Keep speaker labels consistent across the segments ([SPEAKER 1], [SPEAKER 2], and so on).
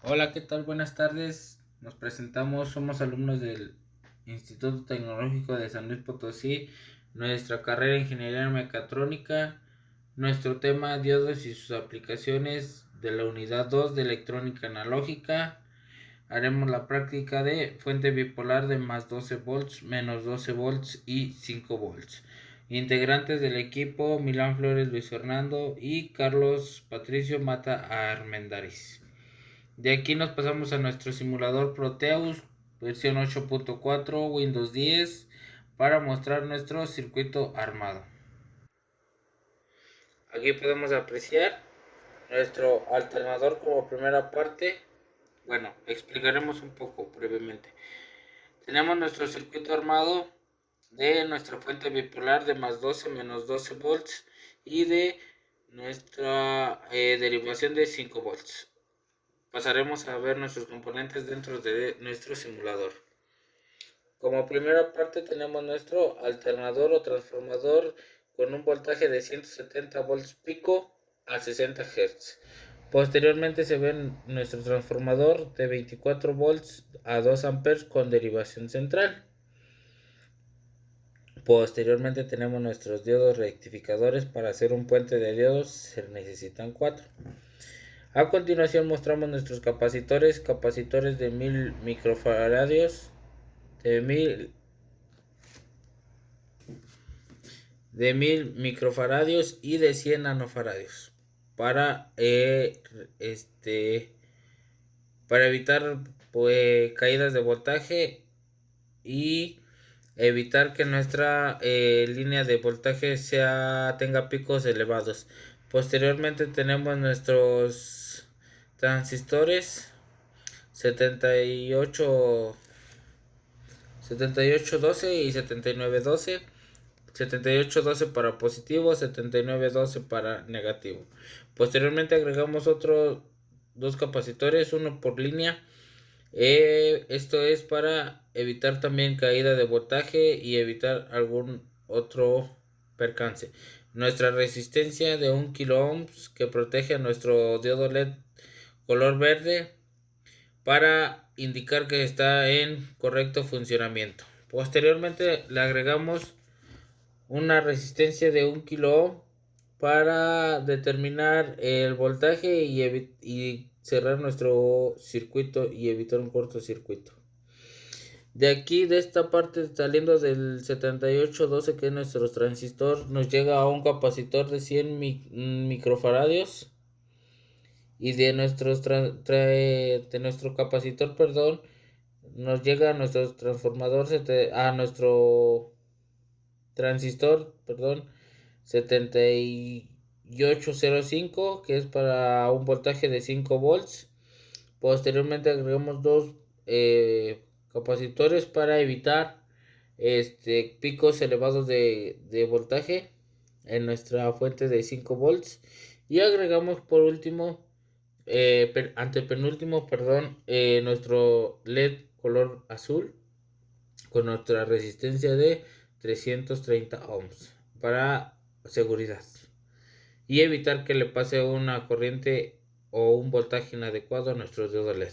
[SPEAKER 1] Hola, ¿qué tal? Buenas tardes. Nos presentamos, somos alumnos del Instituto Tecnológico de San Luis Potosí, nuestra carrera Ingeniería Mecatrónica, nuestro tema diodos y sus aplicaciones de la unidad 2 de electrónica analógica. Haremos la práctica de fuente bipolar de más 12 volts, menos 12 volts y 5 volts. Integrantes del equipo: Milán Flores, Luis Fernando y Carlos Patricio Mata Armendáriz. De aquí nos pasamos a nuestro simulador Proteus versión 8.4 Windows 10 para mostrar nuestro circuito armado. Aquí podemos apreciar nuestro alternador como primera parte. Bueno, explicaremos un poco brevemente. Tenemos nuestro circuito armado de nuestra fuente bipolar de más 12 menos 12 volts y de nuestra derivación de 5 volts. Pasaremos a ver nuestros componentes dentro de nuestro simulador. Como primera parte tenemos nuestro alternador o transformador con un voltaje de 170 volts pico a 60 Hz. Posteriormente se ve nuestro transformador de 24 volts a 2 amperes con derivación central. Posteriormente tenemos nuestros diodos rectificadores. Para hacer un puente de diodos se necesitan 4. A continuación mostramos nuestros capacitores de 1000 microfaradios, de 1000 microfaradios y de 100 nanofaradios para evitar caídas de voltaje y evitar que nuestra línea de voltaje tenga picos elevados. Posteriormente tenemos nuestros transistores 7812 y 7912. 7812 para positivo, 7912 para negativo. Posteriormente agregamos otros dos capacitores, uno por línea. Esto es para evitar también caída de voltaje y evitar algún otro percance. Nuestra resistencia de 1 kilo ohms que protege a nuestro diodo LED color verde para indicar que está en correcto funcionamiento. Posteriormente le agregamos una resistencia de 1 kilo ohm para determinar el voltaje y cerrar nuestro circuito y evitar un cortocircuito. De aquí, de esta parte, saliendo del 7812, que es nuestro transistor, nos llega a un capacitor de 100 microfaradios. Y de nuestro capacitor, perdón, nos llega a nuestro transformador, a nuestro transistor, perdón, 7805, que es para un voltaje de 5 volts. Posteriormente agregamos dos capacitores para evitar picos elevados de voltaje en nuestra fuente de 5 volts. Y agregamos por último, antepenúltimo, perdón, nuestro LED color azul con nuestra resistencia de 330 ohms para seguridad y evitar que le pase una corriente o un voltaje inadecuado a nuestros diodos LED.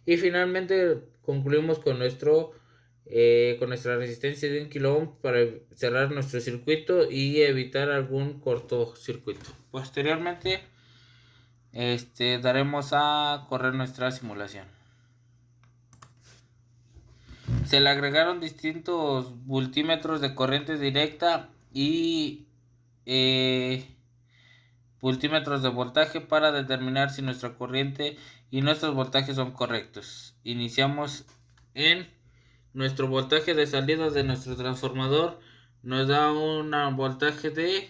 [SPEAKER 1] Y finalmente concluimos con con nuestra resistencia de 1 kilo ohm para cerrar nuestro circuito y evitar algún cortocircuito. Posteriormente daremos a correr nuestra simulación. Se le agregaron distintos voltímetros de corriente directa y voltímetros de voltaje para determinar si nuestra corriente y nuestros voltajes son correctos. Iniciamos en nuestro voltaje de salida de nuestro transformador. Nos da un voltaje de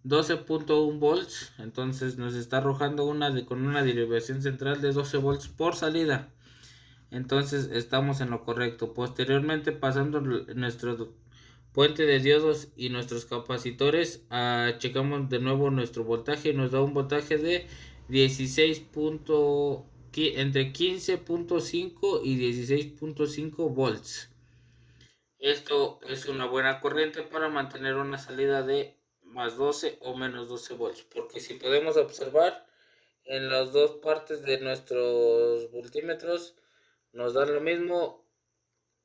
[SPEAKER 1] 12.1 volts. Entonces nos está arrojando con una derivación central de 12 volts por salida. Entonces estamos en lo correcto. Posteriormente, pasando nuestro puente de diodos y nuestros capacitores, checamos de nuevo nuestro voltaje y nos da un voltaje de 16. Entre 15.5 y 16.5 volts. Esto es una buena corriente para mantener una salida de más 12 o menos 12 volts, porque si podemos observar, en las dos partes de nuestros voltímetros nos da lo mismo,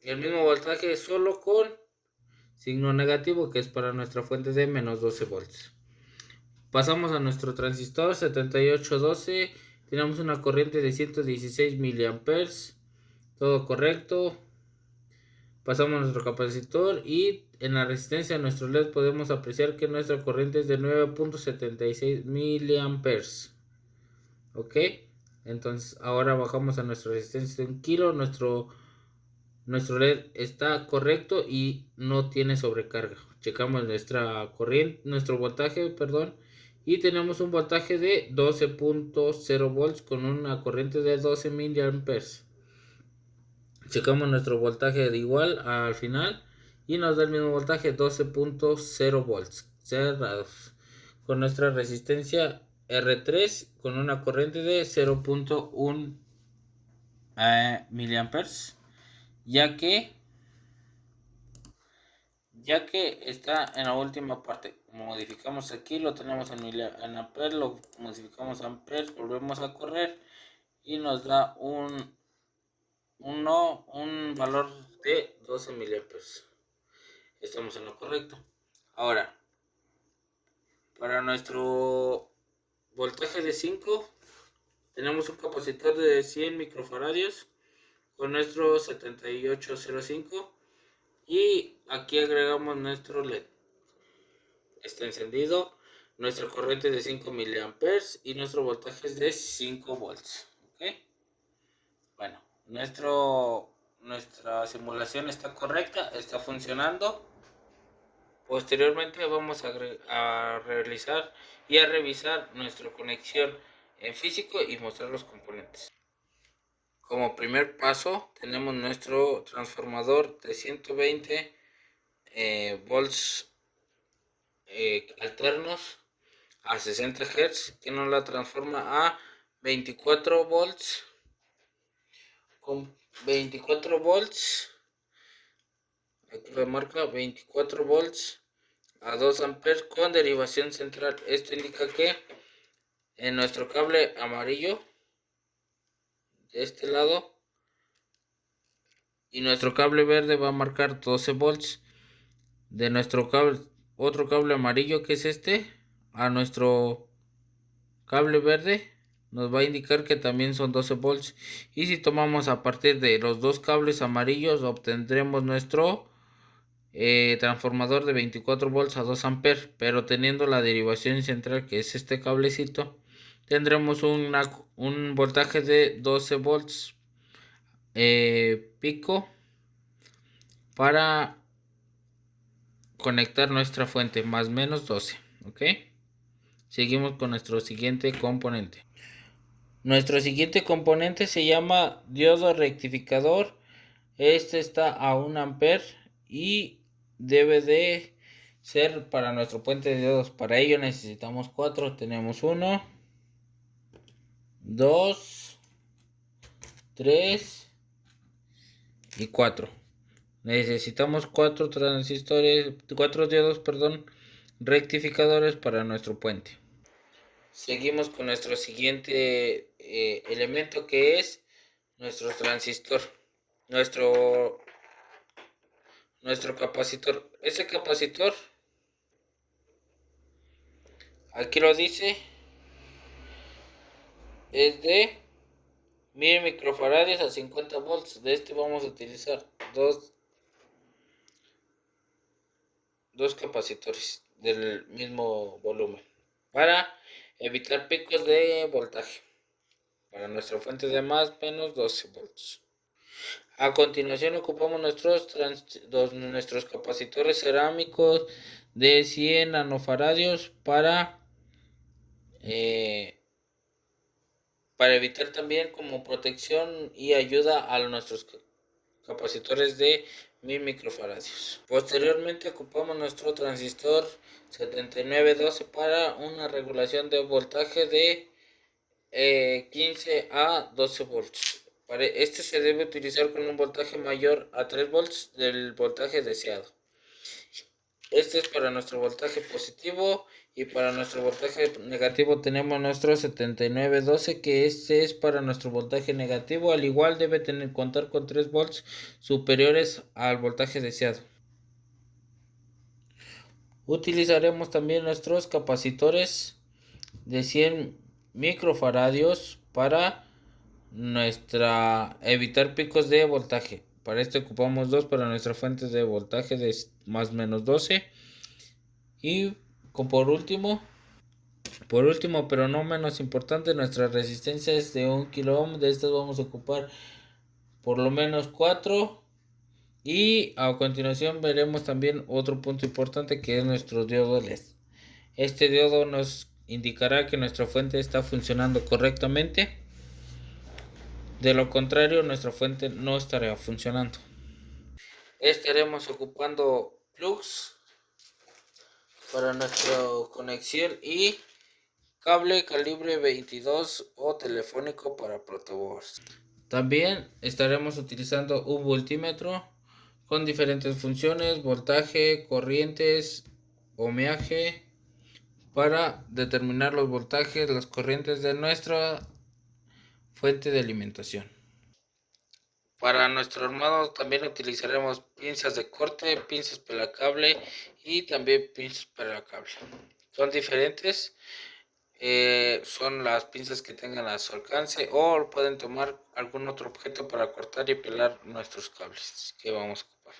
[SPEAKER 1] el mismo voltaje, solo con signo negativo, que es para nuestra fuente de menos 12 volts. Pasamos a nuestro transistor 7812. Tenemos una corriente de 116 miliamperes. Todo correcto. Pasamos a nuestro capacitor y en la resistencia de nuestro LED podemos apreciar que nuestra corriente es de 9.76 miliamperes. Ok. Entonces ahora bajamos a nuestra resistencia de 1 kilo. Nuestro LED está correcto y no tiene sobrecarga. Checamos nuestra corriente, nuestro voltaje, perdón, y tenemos un voltaje de 12.0 volts con una corriente de 12 miliamperes. Checamos nuestro voltaje de igual al final y nos da el mismo voltaje, 12.0 volts cerrados, con nuestra resistencia R3 con una corriente de 0.1 miliamperes. Ya que está en la última parte. Modificamos aquí, lo tenemos en amperes, lo modificamos a amperes, volvemos a correr y nos da un valor de 12 miliamperes. Estamos en lo correcto. Ahora, para nuestro voltaje de 5 tenemos un capacitor de 100 microfaradios con nuestro 7805. Y aquí agregamos nuestro LED. Está encendido. Nuestra corriente es de 5 miliamperes y nuestro voltaje es de 5 volts. ¿Okay? Bueno, nuestra simulación está correcta, está funcionando. Posteriormente vamos a realizar y a revisar nuestra conexión en físico y mostrar los componentes. Como primer paso tenemos nuestro transformador de 120 volts alternos a 60 Hz que nos la transforma a 24 volts con 24 volts, aquí lo marca 24 volts a 2 amperes con derivación central. Esto indica que en nuestro cable amarillo de este lado y nuestro cable verde va a marcar 12 volts. De nuestro cable, otro cable amarillo que es este, a nuestro cable verde nos va a indicar que también son 12 volts. Y si tomamos a partir de los dos cables amarillos obtendremos nuestro transformador de 24 volts a 2 amperes, pero teniendo la derivación central, que es este cablecito, tendremos un voltaje de 12 volts pico para conectar nuestra fuente, más menos 12. Ok, seguimos con nuestro siguiente componente. Nuestro siguiente componente se llama diodo rectificador. Este está a 1 ampere y debe de ser para nuestro puente de diodos. Para ello necesitamos 4. Tenemos 1, 2, 3 y 4. Necesitamos 4 diodos, rectificadores para nuestro puente. Seguimos con nuestro siguiente elemento, que es nuestro transistor, nuestro capacitor. Ese capacitor, aquí lo dice, es de 1000 microfaradios a 50 volts. De este vamos a utilizar dos capacitores del mismo volumen para evitar picos de voltaje para nuestra fuente de más o menos 12 volts. A continuación ocupamos nuestros capacitores cerámicos de 100 nanofaradios para evitar también como protección y ayuda a nuestros capacitores de 1000 microfaradios. Posteriormente ocupamos nuestro transistor 7912 para una regulación de voltaje de 15 a 12 volts. Este se debe utilizar con un voltaje mayor a 3 volts del voltaje deseado. Este es para nuestro voltaje positivo Y para nuestro voltaje negativo tenemos nuestro 7912, que este es para nuestro voltaje negativo. Al igual debe contar con 3 volts superiores al voltaje deseado. Utilizaremos también nuestros capacitores de 100 microfaradios para evitar picos de voltaje. Para esto ocupamos dos para nuestra fuente de voltaje de más menos 12. Y por último, pero no menos importante, nuestra resistencia es de 1 kilo ohm. De estas vamos a ocupar por lo menos 4. Y a continuación veremos también otro punto importante, que es nuestro diodo LED. Este diodo nos indicará que nuestra fuente está funcionando correctamente. De lo contrario, nuestra fuente no estará funcionando. Estaremos ocupando plugs para nuestra conexión y cable calibre 22 o telefónico para protoboards. También estaremos utilizando un voltímetro con diferentes funciones: voltaje, corrientes, ohmiaje, para determinar los voltajes, las corrientes de nuestra fuente de alimentación. Para nuestro armado también utilizaremos pinzas de corte, pinzas pelacable y también pinzas pelacable. Son diferentes. Son las pinzas que tengan a su alcance, o pueden tomar algún otro objeto para cortar y pelar nuestros cables que vamos a ocupar.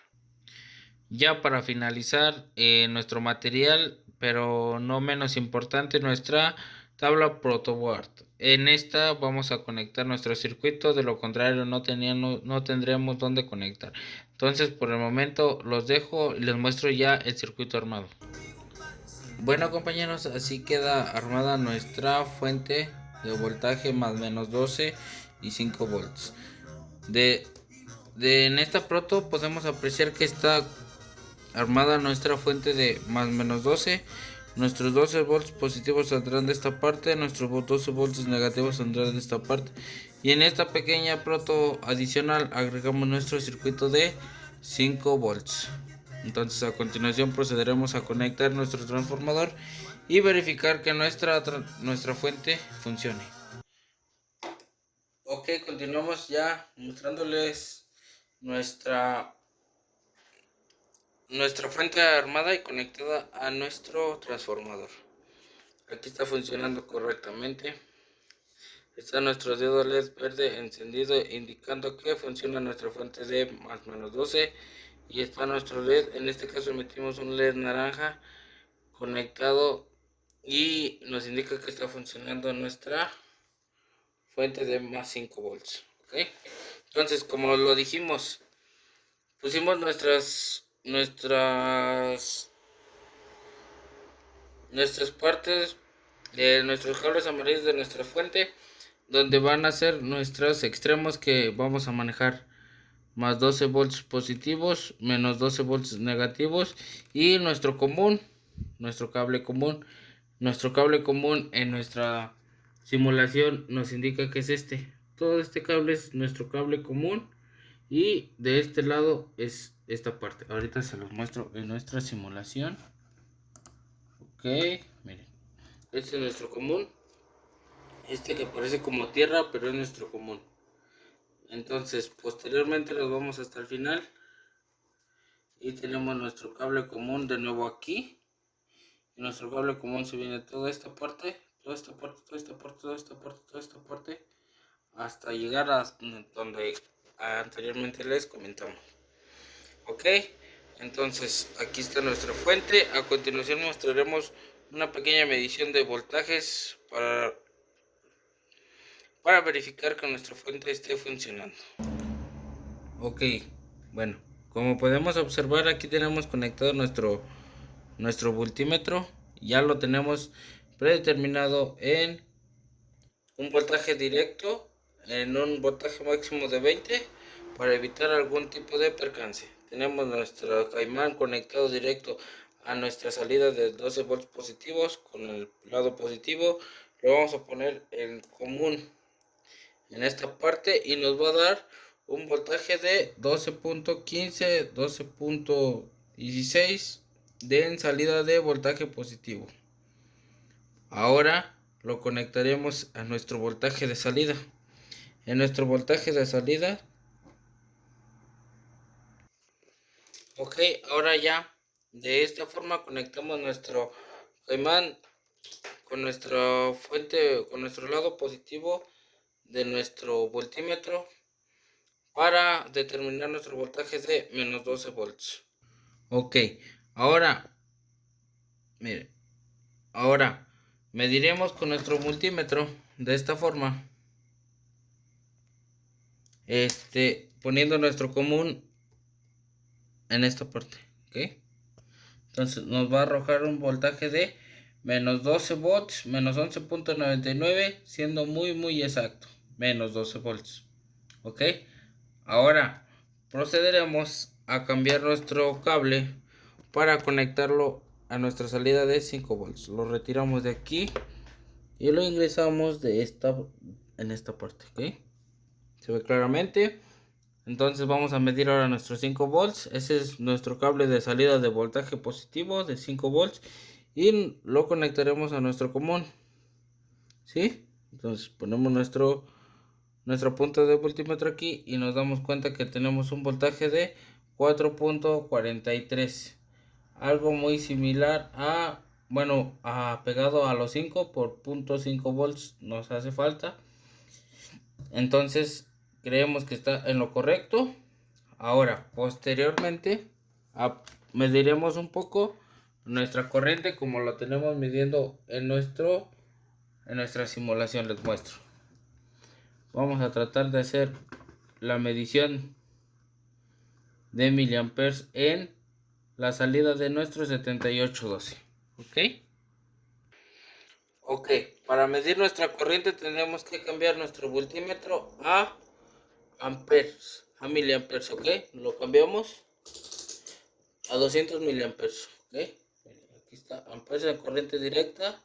[SPEAKER 1] Ya para finalizar, nuestro material, pero no menos importante, nuestra tabla protoboard. En esta vamos a conectar nuestro circuito, de lo contrario no tendremos dónde conectar. Entonces por el momento los dejo y les muestro ya el circuito armado. Bueno compañeros, así queda armada nuestra fuente de voltaje más menos 12 y 5 volts. En esta proto podemos apreciar que está armada nuestra fuente de más menos 12. Nuestros 12 volts positivos saldrán de esta parte, nuestros 12 volts negativos saldrán de esta parte. Y en esta pequeña proto adicional agregamos nuestro circuito de 5 volts. Entonces a continuación procederemos a conectar nuestro transformador y verificar que nuestra fuente funcione. Ok, continuamos ya mostrándoles nuestra fuente armada y conectada a nuestro transformador. Aquí está funcionando correctamente. Está nuestro dedo LED verde encendido indicando que funciona nuestra fuente de más menos 12. Y está nuestro LED, en este caso metimos un LED naranja conectado y nos indica que está funcionando nuestra fuente de más 5 volts. ¿Okay? Entonces, como lo dijimos, pusimos nuestras partes de nuestros cables amarillos de nuestra fuente, donde van a ser nuestros extremos que vamos a manejar: más 12 volts positivos, menos 12 volts negativos, y nuestro cable común. Nuestro cable común en nuestra simulación nos indica que es este. Todo este cable es nuestro cable común, y de este lado es esta parte. Ahorita se los muestro en nuestra simulación. Ok, miren, este es nuestro común. Este que parece como tierra, pero es nuestro común. Entonces posteriormente los vamos hasta el final y tenemos nuestro cable común de nuevo aquí. Y nuestro cable común se viene toda esta parte, hasta llegar a donde anteriormente les comentamos. Ok, entonces aquí está nuestra fuente. A continuación mostraremos una pequeña medición de voltajes para verificar que nuestra fuente esté funcionando. Ok, bueno, como podemos observar, aquí tenemos conectado nuestro voltímetro. Ya lo tenemos predeterminado en un voltaje directo, en un voltaje máximo de 20, para evitar algún tipo de percance. Tenemos nuestro caimán conectado directo a nuestra salida de 12 volts positivos. Con el lado positivo lo vamos a poner en común en esta parte y nos va a dar un voltaje de 12.15, 12.16 de salida de voltaje positivo. Ahora lo conectaremos a nuestro voltaje de salida. En nuestro voltaje de salida, ok, ahora ya de esta forma conectamos nuestro caimán con nuestra fuente, con nuestro lado positivo de nuestro voltímetro para determinar nuestro voltaje de menos 12 volts. Ok, ahora, mire, ahora mediremos con nuestro multímetro de esta forma, poniendo nuestro común en esta parte, ok. Entonces nos va a arrojar un voltaje de menos 12 volts, menos 11.99, siendo muy exacto, menos 12 volts, ok. Ahora procederemos a cambiar nuestro cable para conectarlo a nuestra salida de 5 volts. Lo retiramos de aquí y lo ingresamos en esta parte, ¿ok? Se ve claramente. Entonces vamos a medir ahora nuestros 5 volts. Ese es nuestro cable de salida de voltaje positivo de 5 volts y lo conectaremos a nuestro común, ¿sí? Entonces ponemos nuestra punta de voltímetro aquí y nos damos cuenta que tenemos un voltaje de 4.43, algo muy similar a, bueno, pegado a los 5 por 0.5 volts nos hace falta. Entonces creemos que está en lo correcto. Ahora posteriormente mediremos un poco nuestra corriente como lo tenemos midiendo en nuestra simulación. Les muestro. Vamos a tratar de hacer la medición de miliamperes en la salida de nuestro 7812. Ok, para medir nuestra corriente tendremos que cambiar nuestro voltímetro a amperes, a miliamperes, ok. Lo cambiamos a 200 miliamperes, ok. Aquí está, amperes en corriente directa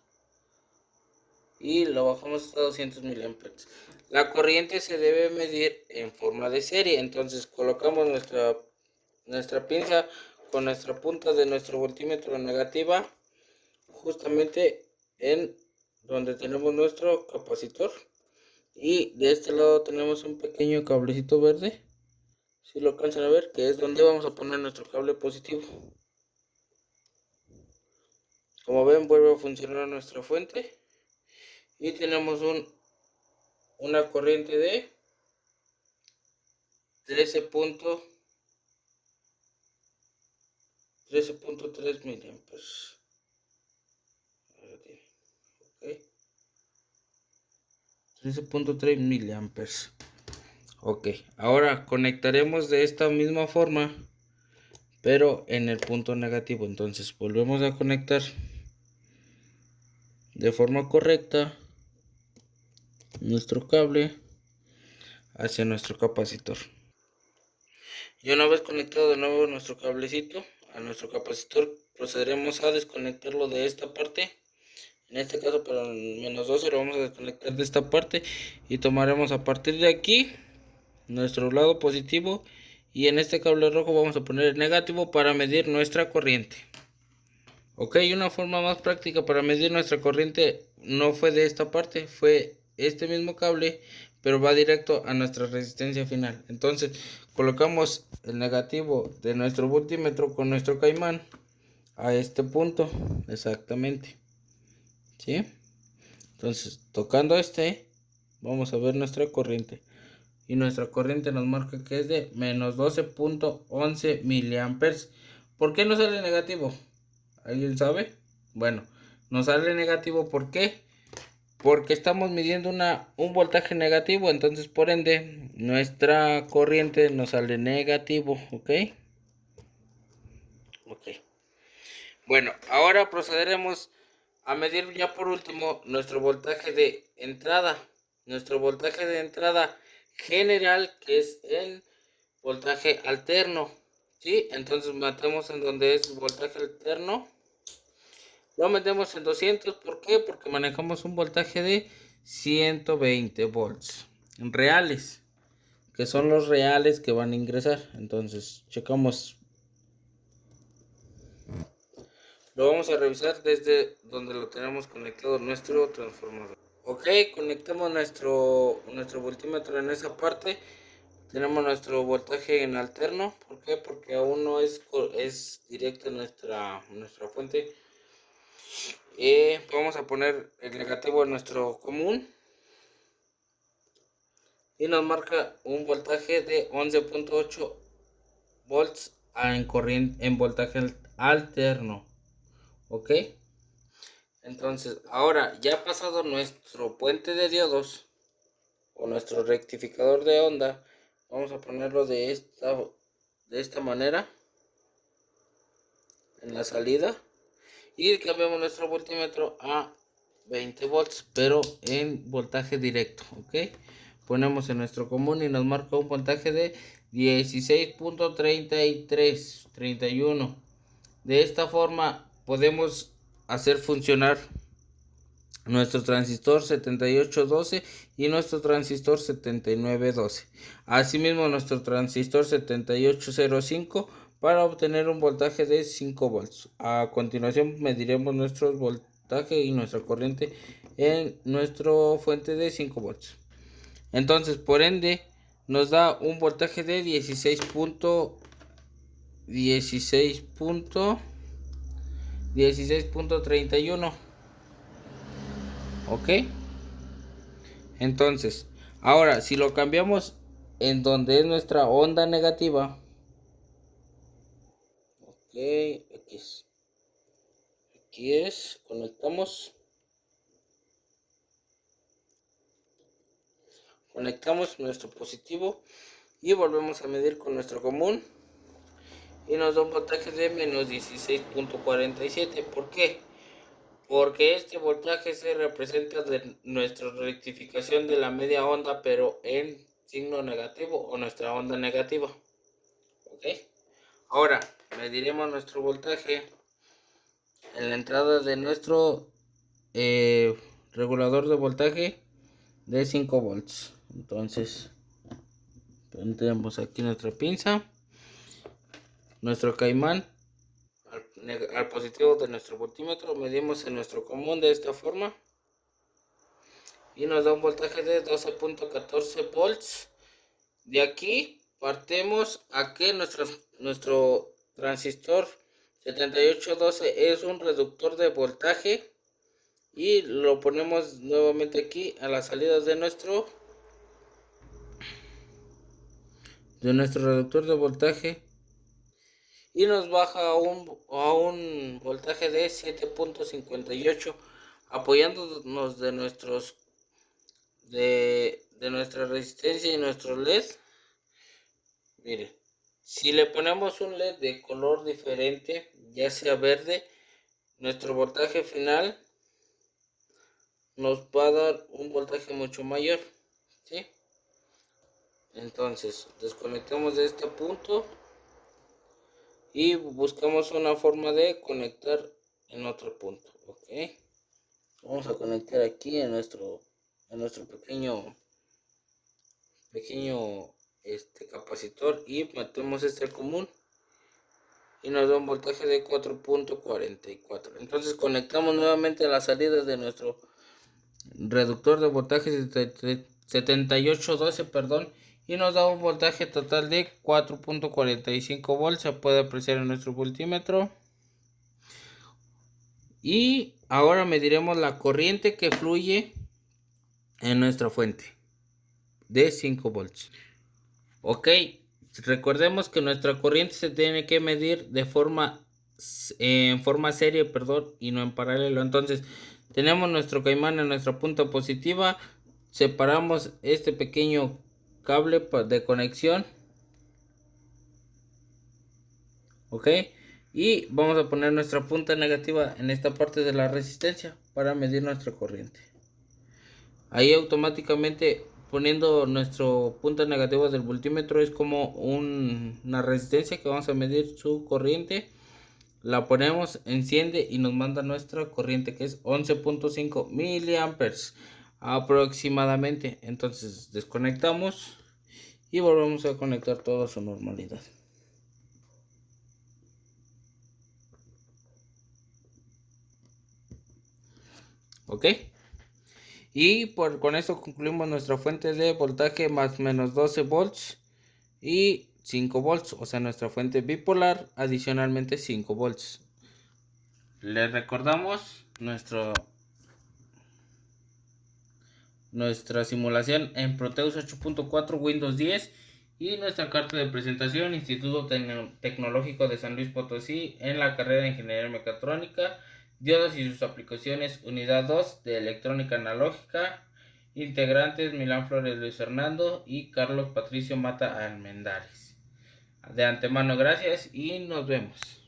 [SPEAKER 1] y lo bajamos hasta 200 miliamperes. La corriente se debe medir en forma de serie, entonces colocamos nuestra pinza con nuestra punta de nuestro voltímetro negativa justamente en donde tenemos nuestro capacitor, y de este lado tenemos un pequeño cablecito verde, si lo alcanzan a ver, que es donde vamos a poner nuestro cable positivo. Como ven, vuelve a funcionar nuestra fuente y tenemos una corriente de 13.3 miliamperes. 13.3 miliamperes. Ok, ahora conectaremos de esta misma forma, pero en el punto negativo. Entonces volvemos a conectar de forma correcta nuestro cable hacia nuestro capacitor. Y una vez conectado de nuevo nuestro cablecito a nuestro capacitor, procederemos a desconectarlo de esta parte. En este caso para menos 12 lo vamos a desconectar de esta parte y tomaremos a partir de aquí nuestro lado positivo, y en este cable rojo vamos a poner el negativo para medir nuestra corriente. Ok, una forma más práctica para medir nuestra corriente no fue de esta parte, fue este mismo cable, pero va directo a nuestra resistencia final. Entonces colocamos el negativo de nuestro voltímetro con nuestro caimán a este punto exactamente, ¿sí? Entonces tocando vamos a ver nuestra corriente, y nuestra corriente nos marca que es de menos 12.11 miliamperes. ¿Por qué no sale negativo? ¿Alguien sabe? Bueno, nos sale negativo, ¿por qué? Porque estamos midiendo un voltaje negativo, entonces por ende nuestra corriente nos sale negativo, ¿ok? Ok. Bueno, ahora procederemos a medir ya por último nuestro voltaje de entrada. Nuestro voltaje de entrada general, que es el voltaje alterno, ¿sí? Entonces metemos en donde es voltaje alterno. Lo metemos en 200, ¿por qué? Porque manejamos un voltaje de 120 volts reales, que son los reales que van a ingresar. Entonces checamos Lo vamos a revisar desde donde lo tenemos conectado nuestro transformador. Ok, conectamos nuestro voltímetro en esa parte. Tenemos nuestro voltaje en alterno. ¿Por qué? Porque aún no es directo nuestra fuente. Vamos a poner el negativo en nuestro común. Y nos marca un voltaje de 11.8 volts en voltaje alterno. Ok. Entonces, ahora ya pasado nuestro puente de diodos o nuestro rectificador de onda, vamos a ponerlo de esta manera en la salida y cambiamos nuestro voltímetro a 20 volts, pero en voltaje directo. Ok, ponemos en nuestro común y nos marca un voltaje de 16.3331. De esta forma podemos hacer funcionar nuestro transistor 7812 y nuestro transistor 7912. Asimismo nuestro transistor 7805 para obtener un voltaje de 5 volts. A continuación mediremos nuestro voltaje y nuestra corriente en nuestra fuente de 5 volts. Entonces, por ende, nos da un voltaje de 16.31. Ok, entonces ahora si lo cambiamos en donde es nuestra onda negativa, ok, aquí es, conectamos nuestro positivo y volvemos a medir con nuestro común y nos da un voltaje de menos 16.47. ¿Por qué? Porque este voltaje se representa de nuestra rectificación de la media onda, pero en signo negativo o nuestra onda negativa. Ok, ahora mediremos nuestro voltaje en la entrada de nuestro regulador de voltaje de 5 volts. Entonces pondremos aquí nuestra pinza, nuestro caimán al positivo de nuestro voltímetro, medimos en nuestro común de esta forma y nos da un voltaje de 12.14 volts. De aquí partimos a que nuestro transistor 7812 es un reductor de voltaje y lo ponemos nuevamente aquí a las salidas de nuestro reductor de voltaje y nos baja a un voltaje de 7.58, apoyándonos de nuestra resistencia y nuestro LED. Mire, si le ponemos un LED de color diferente, ya sea verde, nuestro voltaje final nos va a dar un voltaje mucho mayor, ¿sí? Entonces desconectamos de este punto y buscamos una forma de conectar en otro punto. Ok, vamos a conectar aquí en nuestro pequeño capacitor y metemos este común y nos da un voltaje de 4.44. entonces conectamos nuevamente a la salida de nuestro reductor de voltaje 7812, y nos da un voltaje total de 4.45 volts. Se puede apreciar en nuestro voltímetro. Y ahora mediremos la corriente que fluye en nuestra fuente de 5 volts. Ok, recordemos que nuestra corriente se tiene que medir en forma serie, y no en paralelo. Entonces tenemos nuestro caimán en nuestra punta positiva, separamos este pequeño cable de conexión, ok, y vamos a poner nuestra punta negativa en esta parte de la resistencia para medir nuestra corriente. Ahí automáticamente poniendo nuestro punto negativo del voltímetro es como una resistencia que vamos a medir su corriente. La ponemos, enciende y nos manda nuestra corriente, que es 11.5 miliamperes aproximadamente. Entonces desconectamos y volvemos a conectar todo a su normalidad. ¿Ok? Y con eso concluimos nuestra fuente de voltaje más menos 12 volts y 5 volts, o sea, nuestra fuente bipolar, adicionalmente 5 volts. Les recordamos nuestra simulación en Proteus 8.4 Windows 10 y nuestra carta de presentación Instituto Tecnológico de San Luis Potosí en la carrera de Ingeniería Mecatrónica, diodos y sus aplicaciones, unidad 2 de electrónica analógica, integrantes Milán Flores Luis Fernando y Carlos Patricio Mata Almendares. De antemano gracias y nos vemos.